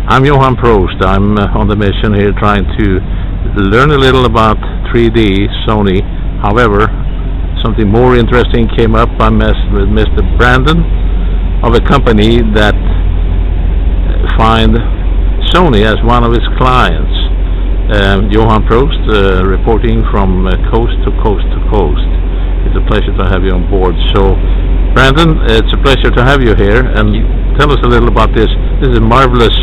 I'm Johan Prost. I'm on the mission here trying to learn a little about 3D, Sony. However, something more interesting came up. I met with Mr. Brandon of a company that find Sony as one of its clients. Johan Prost, reporting from coast to coast to coast. It's a pleasure to have you on board. So, Brandon, it's a pleasure to have you here, and tell us a little about this. This is marvelous.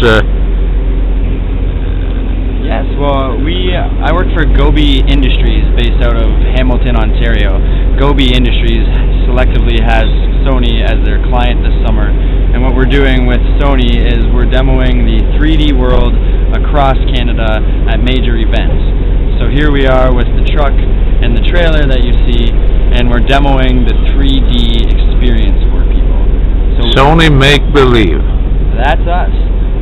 Yes, well, I work for Gobee Industries, based out of Hamilton, Ontario. Gobee Industries selectively has Sony as their client this summer, and what we're doing with Sony is we're demoing the 3D world across Canada at major events. So here we are with the truck and the trailer that you see, and we're demoing the 3D experience for people. So Sony Make Believe. That's us.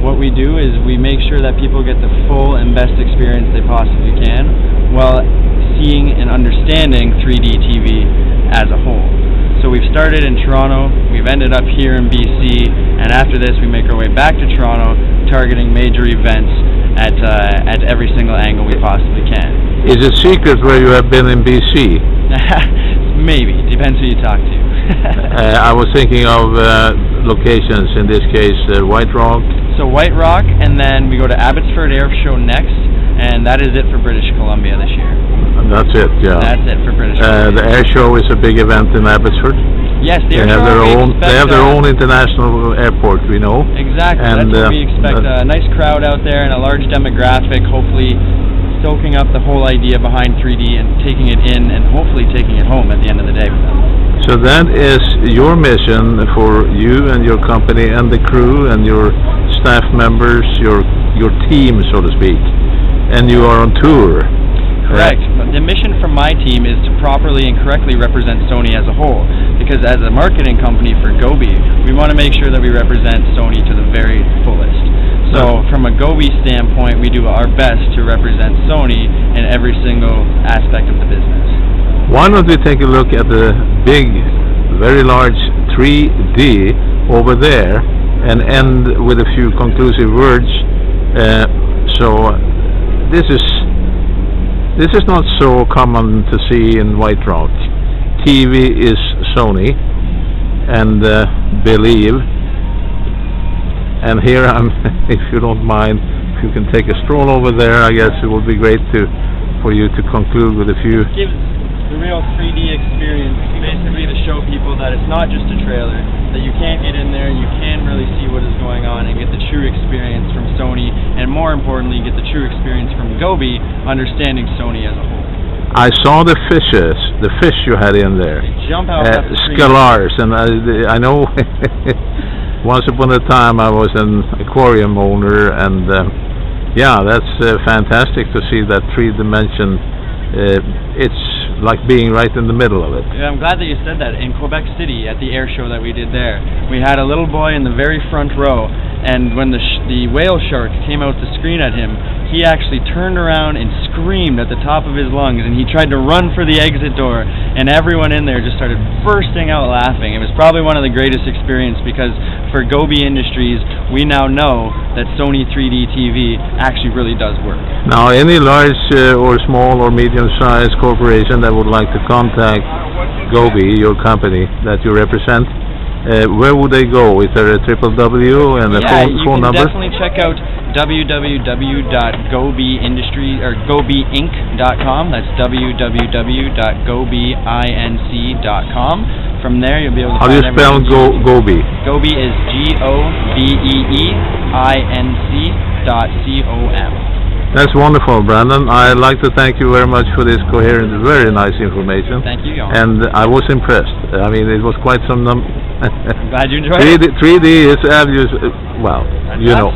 What we do is we make sure that people get the full and best experience they possibly can while seeing and understanding 3D TV as a whole. So we've started in Toronto, we've ended up here in BC, and after this we make our way back to Toronto, targeting major events at every single angle we possibly can. Is it secret where you have been in BC? Maybe, depends who you talk to. I was thinking of locations, in this case White Rock. So White Rock, and then we go to Abbotsford AirShow next, and that is it for British Columbia this year. That's it, yeah. That's it for British Columbia. The AirShow is a big event in Abbotsford. Yes, they have their own international airport, we know. Exactly, and that's what we expect. A nice crowd out there and a large demographic, hopefully soaking up the whole idea behind 3D and taking it in and hopefully taking it home at the end of the day with them. So that is your mission for you and your company and the crew and your staff members, your team, so to speak, and you are on tour. Correct. The mission from my team is to properly and correctly represent Sony as a whole, because as a marketing company for Gobee, we want to make sure that we represent Sony to the very fullest. So from a Gobee standpoint, we do our best to represent Sony in every single aspect of the business. Why don't we take a look at the big, very large 3D over there and end with a few conclusive words. So this is not so common to see in White Rock. TV is Sony and Believe. And here I'm, if you don't mind, if you can take a stroll over there, I guess it would be great for you to conclude with a few. Gives the real 3D experience, basically to show people that it's not just a trailer, that you can't get in there, you can really see what is going on and get the true experience from Sony, and more importantly, get the true experience from Gobee, understanding Sony as a whole. I saw the fish you had in there. They jump out of the screen. Scalars, and I know once upon a time I was an aquarium owner, and yeah, that's fantastic to see that 3D. It's like being right in the middle of it. Yeah, I'm glad that you said that. In Quebec City, at the air show that we did there, we had a little boy in the very front row, and when the whale shark came out to scream at him, he actually turned around and screamed at the top of his lungs, and he tried to run for the exit door, and everyone in there just started bursting out laughing. It was probably one of the greatest experiences, because for Gobee Industries, we now know that Sony 3D TV actually really does work. Now, any large or small or medium-sized corporation that would like to contact Gobee, your company that you represent, where would they go? Is there a www and a phone number? Yeah, you can definitely check out www.gobeeinc.com. That's www.gobeeinc.com. From there, you'll be able to find everything. How do you spell Gobee? Gobee is GOBEEINC.com. That's wonderful, Brandon. I'd like to thank you very much for this coherent, very nice information. Thank you, Johan. And I was impressed. I mean, it was quite some I'm glad you enjoyed it. 3D is obvious. Well, That's you know,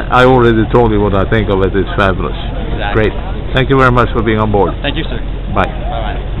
I already told you what I think of it. It's fabulous. Exactly. Great. Thank you very much for being on board. Thank you, sir. Bye. Bye-bye.